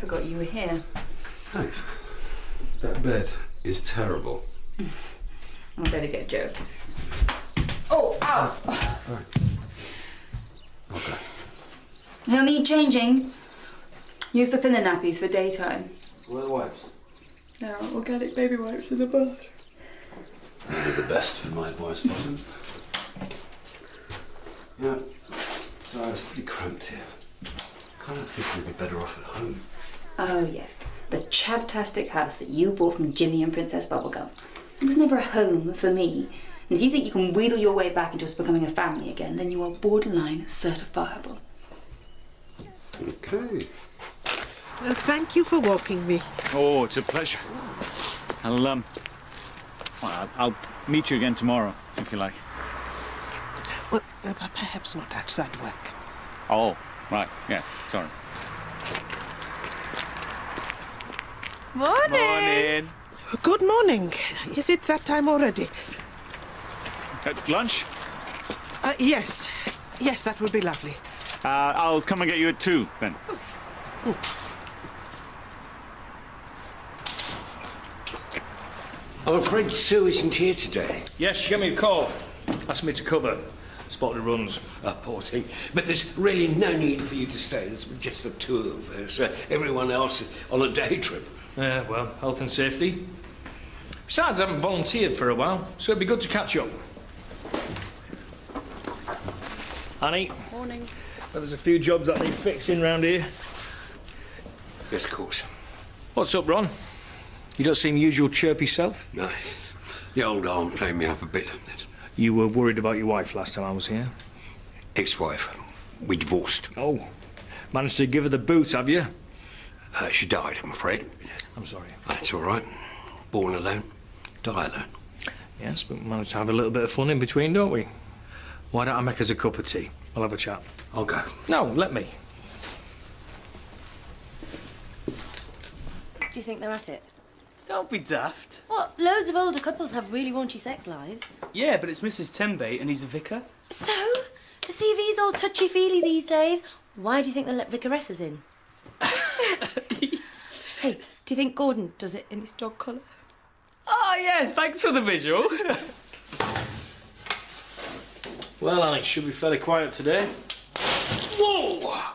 forgot you were here. Thanks. That bed is terrible. I better get Joe. Oh, ow! All right. Okay. He'll need changing. Use the thinner nappies for daytime. Where are the wipes? There are organic baby wipes in the bath. Only the best for my boy's bottom. Yeah. Sorry, it's pretty cramped here. Kind of think we'd be better off at home. Oh, yeah. The chabtastic house that you bought from Jimmy and Princess Bubblegum. It was never a home for me. And if you think you can wheedle your way back into us becoming a family again, then you are borderline certifiable. Okay. Thank you for walking me. Oh, it's a pleasure. Well, I'll meet you again tomorrow, if you like. Well, perhaps not outside work. Oh, right, yeah, sorry. Morning. Good morning. Is it that time already? Lunch? Yes. Yes, that would be lovely. I'll come and get you at 2, then. I'm afraid Sue isn't here today. Yes, she gave me a call. Asked me to cover. Spotted runs. Poor thing. But there's really no need for you to stay. There's just the two of us. Everyone else is on a day trip. Yeah, well, health and safety. Besides, I haven't volunteered for a while, so it'd be good to catch up. Annie? Morning. Well, there's a few jobs that need fixing round here. Yes, of course. What's up, Ron? You don't seem usual chirpy self. No. The old arm playing me up a bit. You were worried about your wife last time I was here. Ex-wife. We divorced. Oh. Managed to give her the boot, have you? She died, I'm afraid. I'm sorry. That's all right. Born alone, die alone. Yes, but we managed to have a little bit of fun in between, don't we? Why don't I make us a cup of tea? We'll have a chat. I'll go. No, let me. Do you think they're at it? Don't be daft. What? Loads of older couples have really raunchy sex lives. Yeah, but it's Mrs. Tembe and he's a vicar. So? The CV's all touchy-feely these days. Why do you think they let vicaresses in? Hey, do you think Gordon does it in his dog collar? Oh, yes, thanks for the visual. Well, Annie, should be fairly quiet today. Whoa!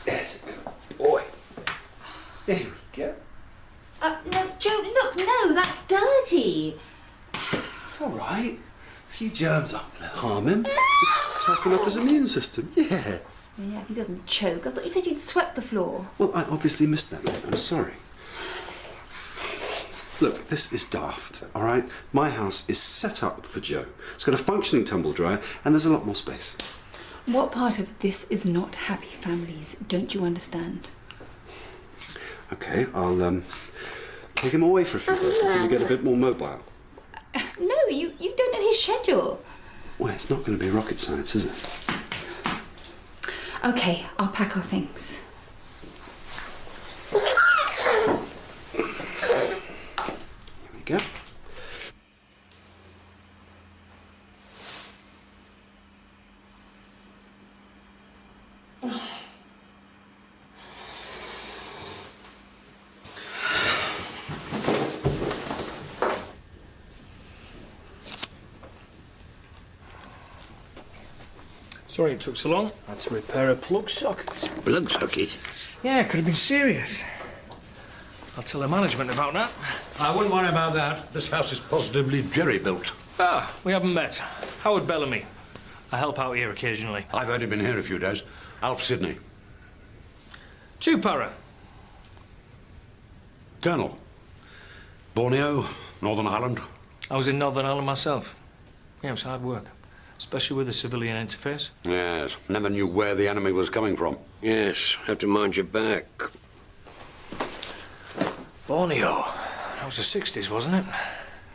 There's a good boy. There we go. No, Joe, look, no, that's dirty. It's all right. A few germs aren't going to harm him. Just toughen up his immune system. Yes. Yeah, if he doesn't choke. I thought you said you'd swept the floor. Well, I obviously missed that bit. I'm sorry. Look, this is daft, all right? My house is set up for Joe. It's got a functioning tumble dryer, and there's a lot more space. What part of this is not happy families don't you understand? Okay, I'll take him away for a few days until you get a bit more mobile. No, you don't know his schedule. Well, it's not going to be rocket science, is it? Okay, I'll pack our things. Here we go. Sorry it took so long. I had to repair a plug socket. Plug socket? Yeah, it could have been serious. I'll tell the management about that. I wouldn't worry about that. This house is positively jerry-built. Ah, we haven't met. Howard Bellamy. I help out here occasionally. I've only been here a few days. Alf Sidney. Chupara. Colonel. Borneo, Northern Ireland. I was in Northern Ireland myself. Yeah, it was hard work. Especially with the civilian interface. Yes, never knew where the enemy was coming from. Yes, have to mind your back. Borneo. That was the 60s, wasn't it?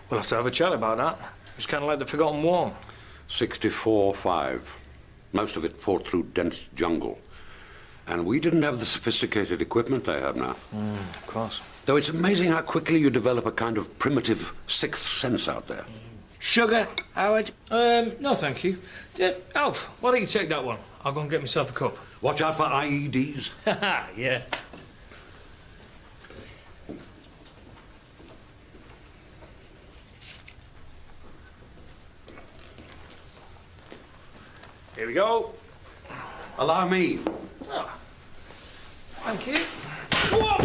We'll have to have a chat about that. It was kind of like the Forgotten War. 64-5. Most of it fought through dense jungle. And we didn't have the sophisticated equipment they have now. Of course. Though it's amazing how quickly you develop a kind of primitive sixth sense out there. Sugar, Howard? No, thank you. Alf, why don't you take that one? I'll go and get myself a cup. Watch out for IEDs. Haha, yeah. Here we go. Allow me. Oh. Thank you. Whoa!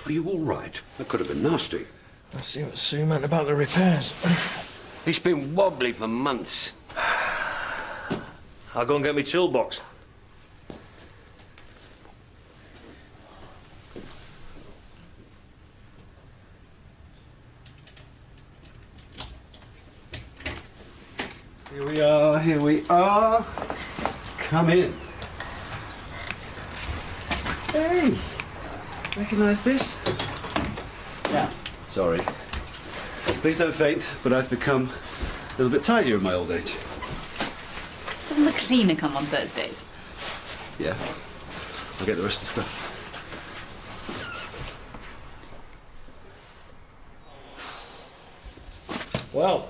Are you all right? That could have been nasty. Let's see what Sue meant about the repairs. It's been wobbly for months. I'll go and get my toolbox. Here we are, here we are. Come in. Hey, recognise this? Yeah. Sorry. Please don't faint, but I've become a little bit tidier in my old age. Doesn't the cleaner come on Thursdays? Yeah. I'll get the rest of the stuff. Well,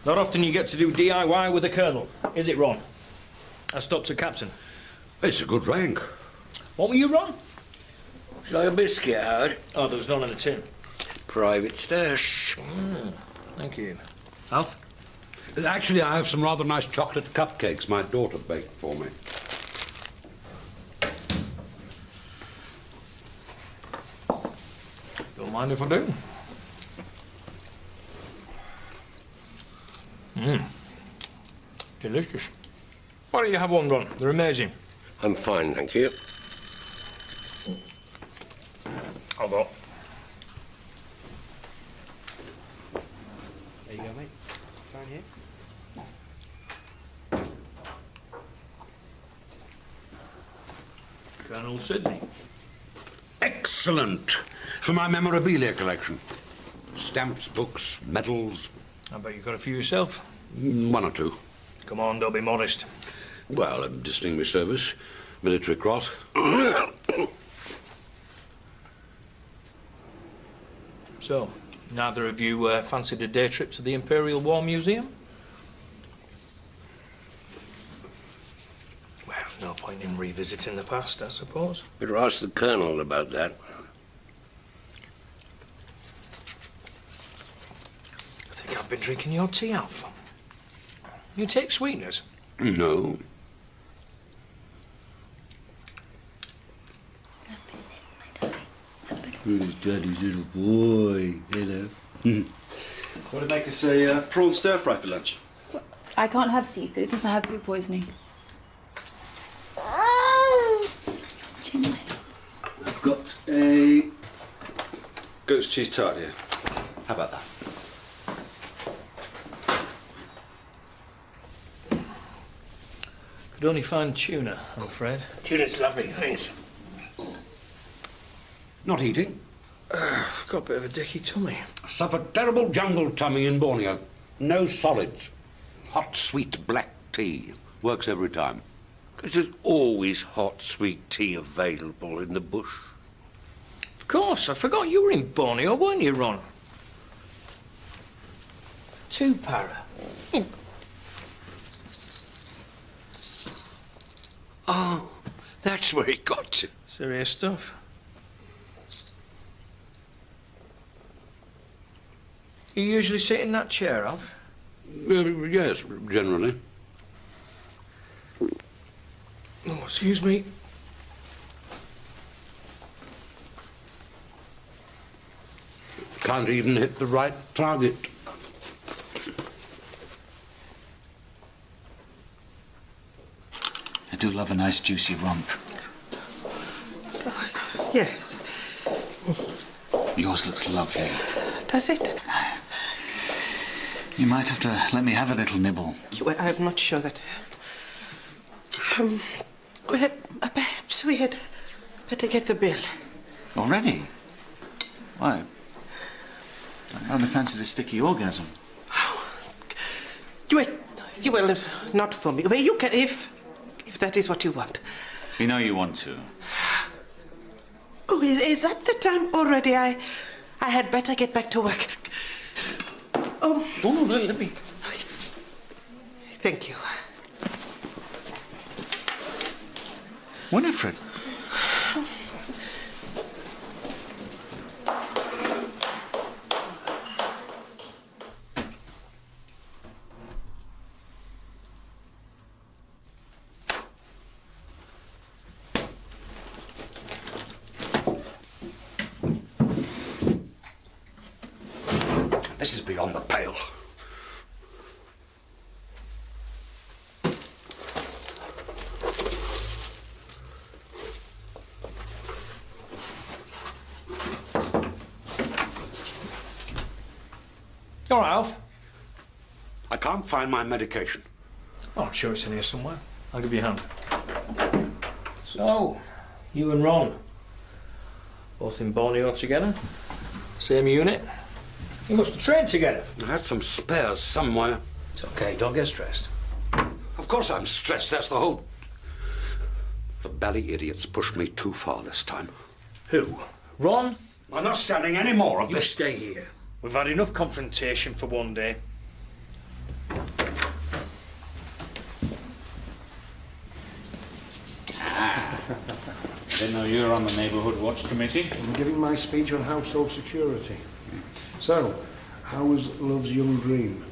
not often you get to do DIY with a colonel, is it, Ron? I stopped at captain. It's a good rank. What were you, Ron? Would you like a biscuit, Howard? Oh, there was none in the tin. Private stash. Thank you. Alf? Actually, I have some rather nice chocolate cupcakes my daughter baked for me. Don't mind if I do. Delicious. Why don't you have one, Ron? They're amazing. I'm fine, thank you. I'll go. There you go, mate. Sign here. Colonel Sidney. Excellent! For my memorabilia collection. Stamps, books, medals. I bet you've got a few yourself. One or two. Come on, don't be modest. Well, a distinguished service, military cross. So, neither of you fancied a day trip to the Imperial War Museum? Well, no point in revisiting the past, I suppose. Better ask the colonel about that. I think I've been drinking your tea, Alf. You take sweeteners? No. Who's Daddy's little boy? Hello. Want to make us a prawn stir fry for lunch? I can't have seafood since I have food poisoning. Chin. I've got a goat's cheese tart here. How about that? Could only find tuna, I'm afraid. Tuna's lovely, thanks. Not eating. I've got a bit of a dicky tummy. Suffered terrible jungle tummy in Borneo. No solids. Hot, sweet black tea. Works every time. There's always hot, sweet tea available in the bush. Of course, I forgot you were in Borneo, weren't you, Ron? 2 para. Oh, that's where he got to. Serious stuff. You usually sit in that chair, Alf? Yes, generally. Oh, excuse me. Can't even hit the right target. I do love a nice juicy rump. Yes. Yours looks lovely. Does it? You might have to let me have a little nibble. Well, I'm not sure that... perhaps we had better get the bill. Already? Why? I rather fancied a sticky orgasm. Well, not for me. Well, you can, if that is what you want. You know you want to. Oh, is that the time already? I had better get back to work. Oh. No, let me... Thank you. Winifred. This is beyond the pale. All right, Alf. I can't find my medication. Oh, I'm sure it's in here somewhere. I'll give you a hand. So, you and Ron, both in Borneo together? Same unit? You must have trained together. I had some spares somewhere. It's okay, don't get stressed. Of course I'm stressed, that's the whole... The bally idiots pushed me too far this time. Who? Ron? I'm not standing any more of You this. stay here. We've had enough confrontation for one day. I didn't know you were on the Neighbourhood Watch Committee. I'm giving my speech on household security. So, how was Love's young dream?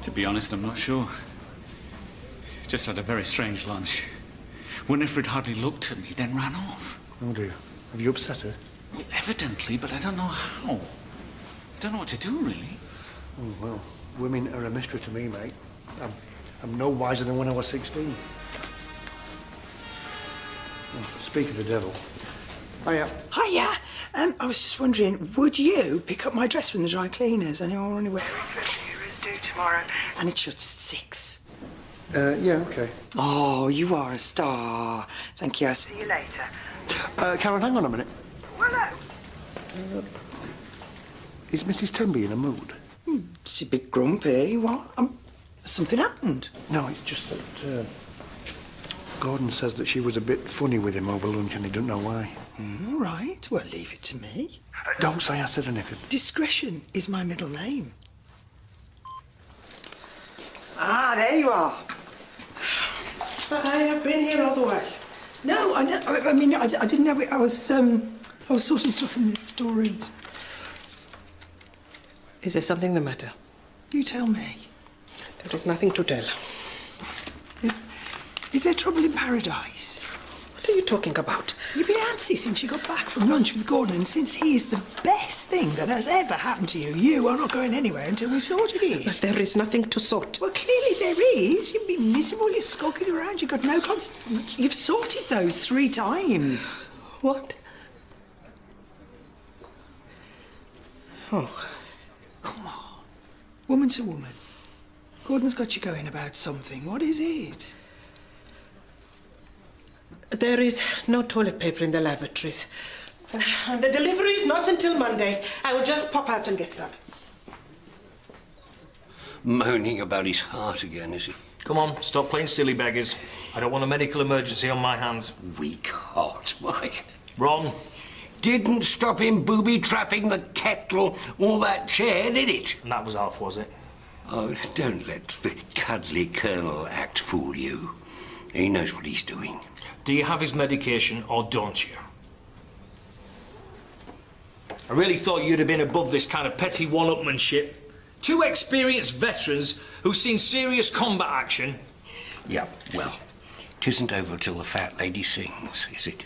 To be honest, I'm not sure. Just had a very strange lunch. Winifred hardly looked at me, then ran off. Oh dear. Have you upset her? Well, evidently, but I don't know how. I don't know what to do, really. Oh, well, women are a mystery to me, mate. I'm no wiser than when I was 16. Oh, speak of the devil. Hiya. Hiya. I was just wondering, would you pick up my dress from the dry cleaners? I know I'm only wearing it here is due tomorrow, and it shuts at 6. Yeah, okay. Oh, you are a star. Thank you. I'll see you later. Karen, hang on a minute. Well, no. Is Mrs. Tenby in a mood? She's a bit grumpy. What? Something happened. No, it's just that Gordon says that she was a bit funny with him over lunch and he doesn't know why. All right. Well, leave it to me. Don't say I said anything. Discretion is my middle name. Ah, there you are. I have been here all the way. No, I didn't know it. I was sorting stuff in the storeroom. Is there something the matter? You tell me. There is nothing to tell. Is there trouble in paradise? What are you talking about? You've been antsy since you got back from lunch with Gordon, and since he is the best thing that has ever happened to you, you are not going anywhere until we've sorted it. But there is nothing to sort. Well, clearly there is. You've been miserable, you're skulking around, you've got no You've sorted those 3 times. What? Oh. Come on. Woman to woman. Gordon's got you going about something. What is it? There is no toilet paper in the lavatories. The delivery is not until Monday. I will just pop out and get some. Moaning about his heart again, is he? Come on, stop playing silly beggars. I don't want a medical emergency on my hands. Weak heart, why? Ron. Didn't stop him booby-trapping the kettle or that chair, did it? And that was Alf, was it? Oh, don't let the cuddly Colonel act fool you. He knows what he's doing. Do you have his medication or don't you? I really thought you'd have been above this kind of petty one-upmanship. 2 experienced veterans who've seen serious combat action. Yeah, well, 'tisn't over till the fat lady sings, is it?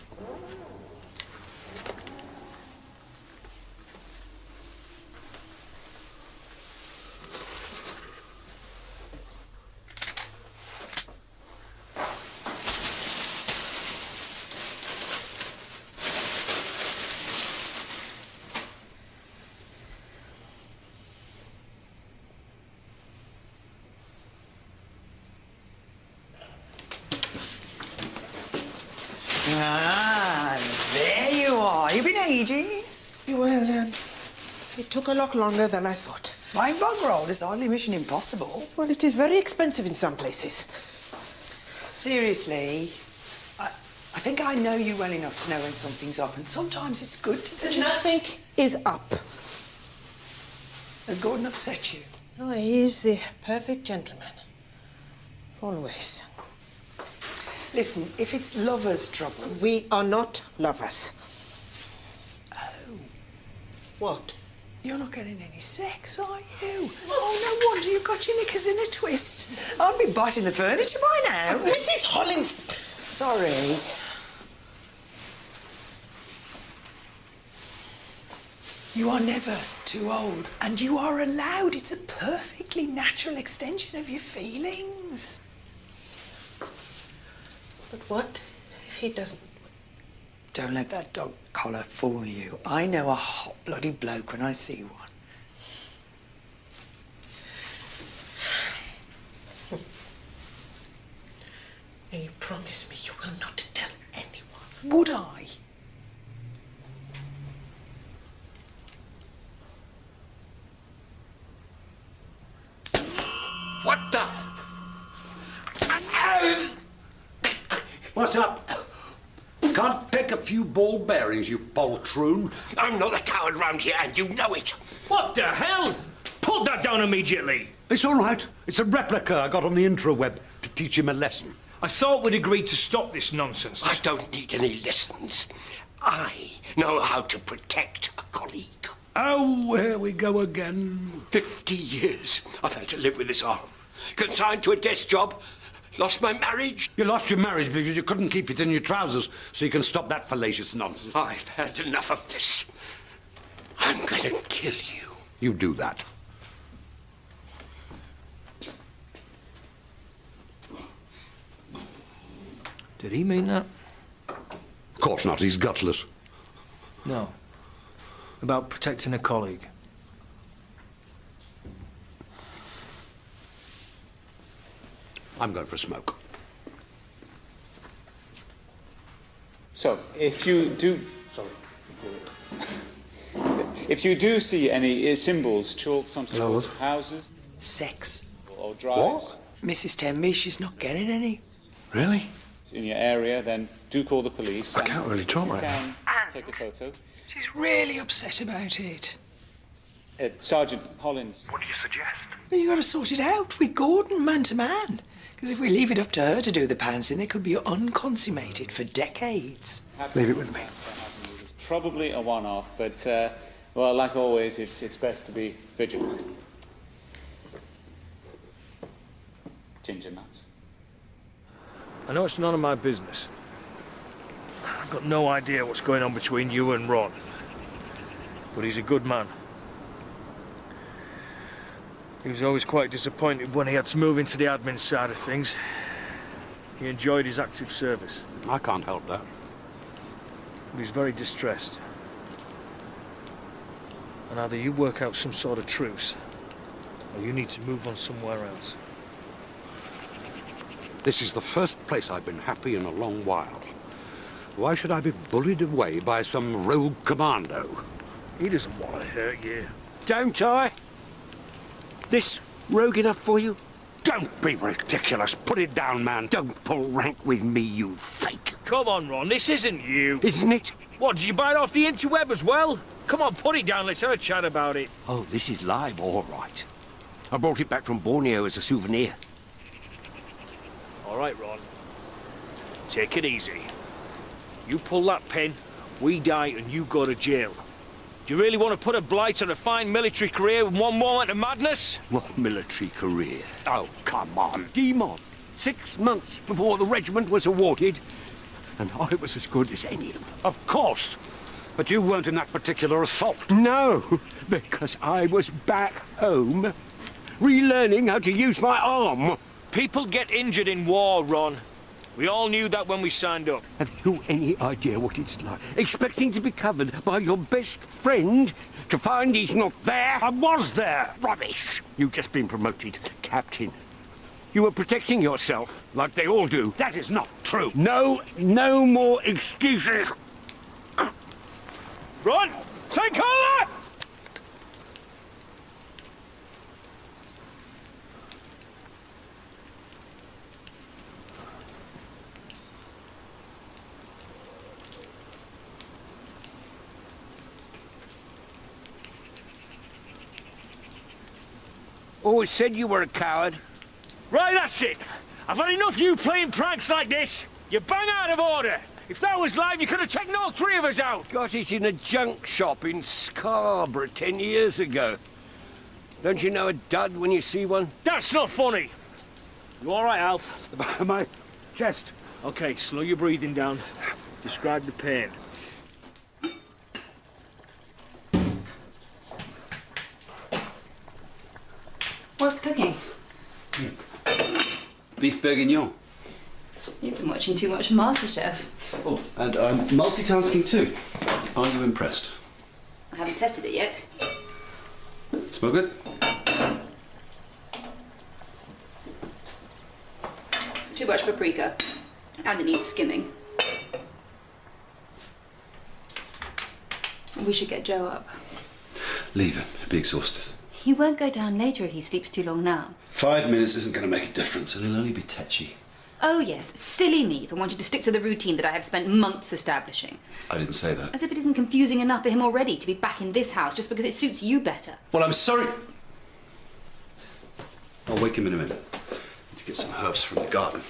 Ah, there you are. You've been ages. Well, it took a lot longer than I thought. Buying bog roll is hardly mission impossible. Well, it is very expensive in some places. Seriously, I think I know you well enough to know when something's up, and sometimes it's good to just... Nothing is up. Has Gordon upset you? Oh, he is the perfect gentleman. Always. Listen, if it's lovers' troubles... We are not lovers. Oh. What? You're not getting any sex, are you? Oh, no wonder you've got your knickers in a twist. I'd be biting the furniture by now. Mrs. Hollins! Sorry. You are never too old, and you are allowed. It's a perfectly natural extension of your feelings. But what if he doesn't? Don't let that dog collar fool you. I know a hot bloody bloke when I see one. And you promise me you will not tell anyone? Would I? What the? What's up? Can't pick a few ball bearings, you poltroon. I'm not a coward round here, and you know it. What the hell? Put that down immediately. It's all right. It's a replica I got on the intraweb to teach him a lesson. I thought we'd agreed to stop this nonsense. I don't need any lessons. I know how to protect a colleague. Oh, here we go again. 50 years I've had to live with this arm. Consigned to a desk job. Lost my marriage. You lost your marriage because you couldn't keep it in your trousers, so you can stop that fallacious nonsense. I've had enough of this. I'm gonna kill you. You do that. Did he mean that? Of course not. He's gutless. No. About protecting a colleague. I'm going for a smoke. So, if you do... Sorry. If you do see any symbols chalked onto the walls of houses... Sex. Or drives... Mrs. Tenby, she's not getting any. Really? ...in your area, then do call the police. I can't really talk right now. Take a photo. She's really upset about it. Sergeant Hollins. What do you suggest? Well, you got to sort it out with Gordon, man to man. Because if we leave it up to her to do the pouncing, it could be unconsummated for decades. Leave it with me. It's probably a one-off, but, well, like always, it's best to be vigilant. Ginger nuts. I know it's none of my business. I've got no idea what's going on between you and Ron. But he's a good man. He was always quite disappointed when he had to move into the admin side of things. He enjoyed his active service. I can't help that. But he's very distressed. And either you work out some sort of truce, or you need to move on somewhere else. This is the first place I've been happy in a long while. Why should I be bullied away by some rogue commando? He doesn't want to hurt you. Don't I? This rogue enough for you? Don't be ridiculous. Put it down, man. Don't pull rank with me, you fake. Come on, Ron, this isn't you. Isn't it? What, did you buy it off the interweb as well? Come on, put it down, let's have a chat about it. Oh, this is live, all right. I brought it back from Borneo as a souvenir. All right, Ron. Take it easy. You pull that pin, we die and you go to jail. Do you really want to put a blight on a fine military career with one moment of madness? What military career? Oh, come on. Demon. 6 months before the regiment was awarded, and I was as good as any of them. Of course. But you weren't in that particular assault. No, because I was back home, relearning how to use my arm. People get injured in war, Ron. We all knew that when we signed up. Have you any idea what it's like? Expecting to be covered by your best friend to find he's not there? I was there. Rubbish. You've just been promoted captain. You were protecting yourself, like they all do. That is not true. No more excuses. Ron, take cover! always said you were a coward. Right, that's it. I've had enough of you playing pranks like this. You're bang out of order. If that was live, you could have taken all three of us out. Got it in a junk shop in Scarborough 10 years ago. Don't you know a dud when you see one? That's not funny. You all right, Alf? My chest. Okay, slow your breathing down. Describe the pain. What's cooking? Beef bourguignon. You've been watching too much MasterChef. Oh, and I'm multitasking too. Are you impressed? I haven't tested it yet. Smell good? Too much paprika. And it needs skimming. We should get Joe up. Leave him. He'll be exhausted. He won't go down later if he sleeps too long now. 5 minutes isn't going to make a difference, and he'll only be tetchy. Oh yes, silly me for wanting to stick to the routine that I have spent months establishing. I didn't say that. As if it isn't confusing enough for him already to be back in this house just because it suits you better. Well, I'm sorry. I'll wake him in a minute. Need to get some herbs from the garden.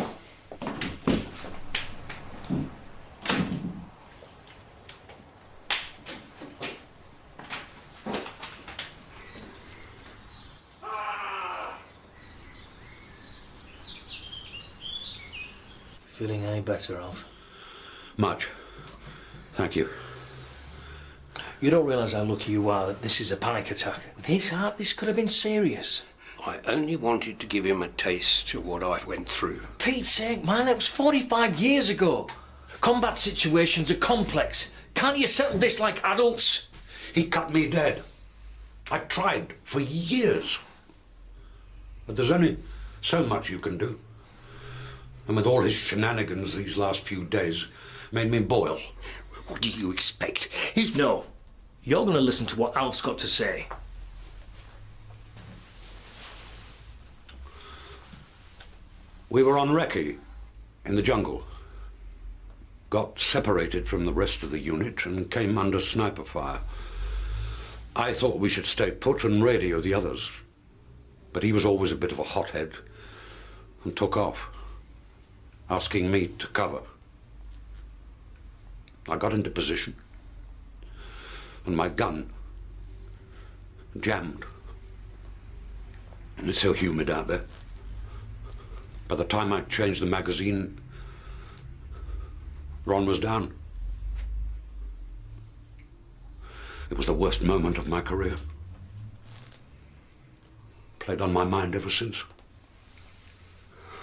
Feeling any better, Alf? Much. Thank you. You don't realise how lucky you are that this is a panic attack. With his heart, this could have been serious. I only wanted to give him a taste of what I went through. Pete's sake, man, it was 45 years ago. Combat situations are complex. Can't you settle this like adults? He cut me dead. I tried for years. But there's only so much you can do. And with all his shenanigans these last few days, made me boil. What do you expect? No. You're going to listen to what Alf's got to say. We were on recce in the jungle. Got separated from the rest of the unit and came under sniper fire. I thought we should stay put and radio the others. But he was always a bit of a hothead and took off, asking me to cover. I got into position, and my gun jammed. And it's so humid out there. By the time I changed the magazine, Ron was down. It was the worst moment of my career. Played on my mind ever since.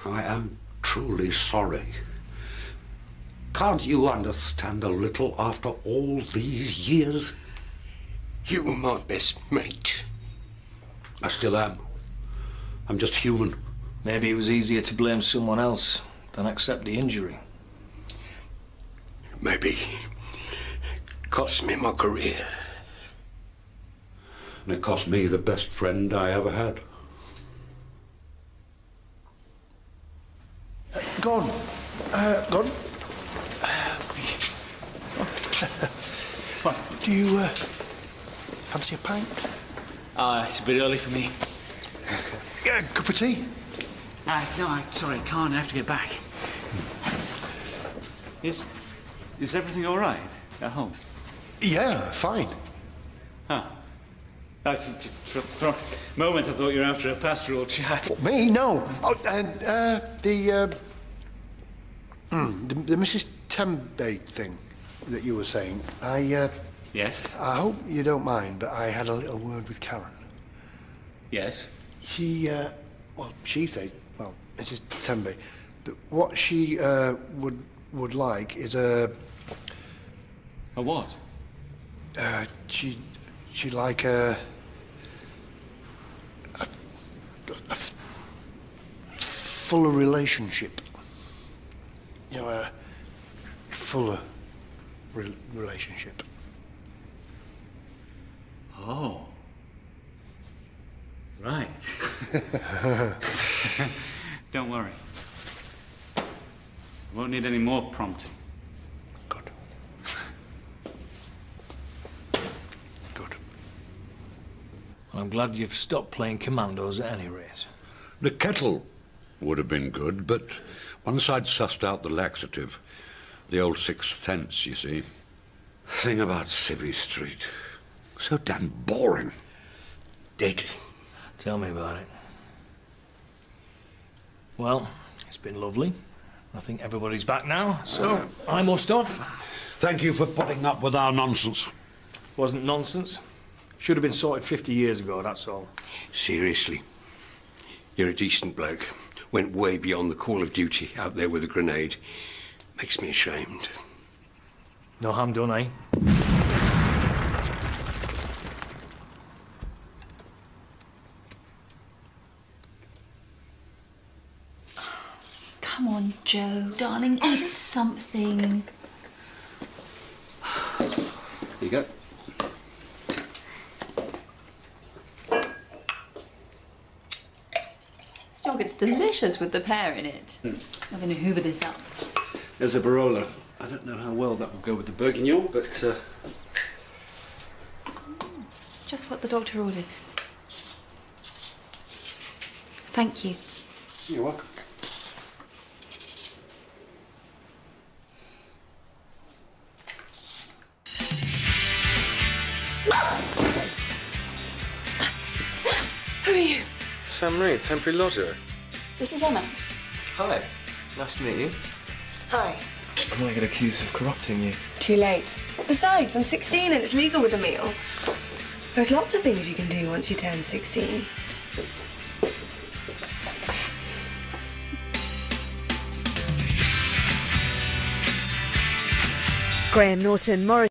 I am truly sorry. Can't you understand a little after all these years? You were my best mate. I still am. I'm just human. Maybe it was easier to blame someone else than accept the injury. Maybe it cost me my career. And it cost me the best friend I ever had. Gordon. Gordon? Do you fancy a pint? It's a bit early for me. Yeah, cup of tea? No, I'm sorry, I can't. I have to get back. Is everything all right at home? Yeah, fine. Huh. For a moment, I thought you were after a pastoral chat. Me? No. Oh, and the Mrs. Tembe thing that you were saying. Yes? I hope you don't mind, but I had a little word with Karen. Yes? She said, Mrs. Tembe, that what she would like is a what? She'd like a fuller relationship. You know, a fuller relationship. Oh. Right. Don't worry. Won't need any more prompting. Good. Good. Well, I'm glad you've stopped playing commandos at any rate. The kettle would have been good, but once I'd sussed out the laxative, the old sixth sense, you see. Thing about Civvy Street. So damn boring. Deadly. Tell me about it. Well, it's been lovely. I think everybody's back now, so I must off. Thank you for putting up with our nonsense. Wasn't nonsense. Should have been sorted 50 years ago, that's all. Seriously. You're a decent bloke. Went way beyond the call of duty out there with a grenade. Makes me ashamed. No harm done, eh? Come on, Joe, darling, eat something. Here you go. This yogurt's delicious with the pear in it. I'm going to hoover this up. There's a Barolo. I don't know how well that will go with the Bourguignon, but... Just what the doctor ordered. Thank you. You're welcome. Who are you? Sam Reed, temporary lodger. This is Emma. Hi, nice to meet you. Hi. I might get accused of corrupting you. Too late. Besides, I'm 16 and it's legal with a meal. There's lots of things you can do once you turn 16. Graham Norton Morris.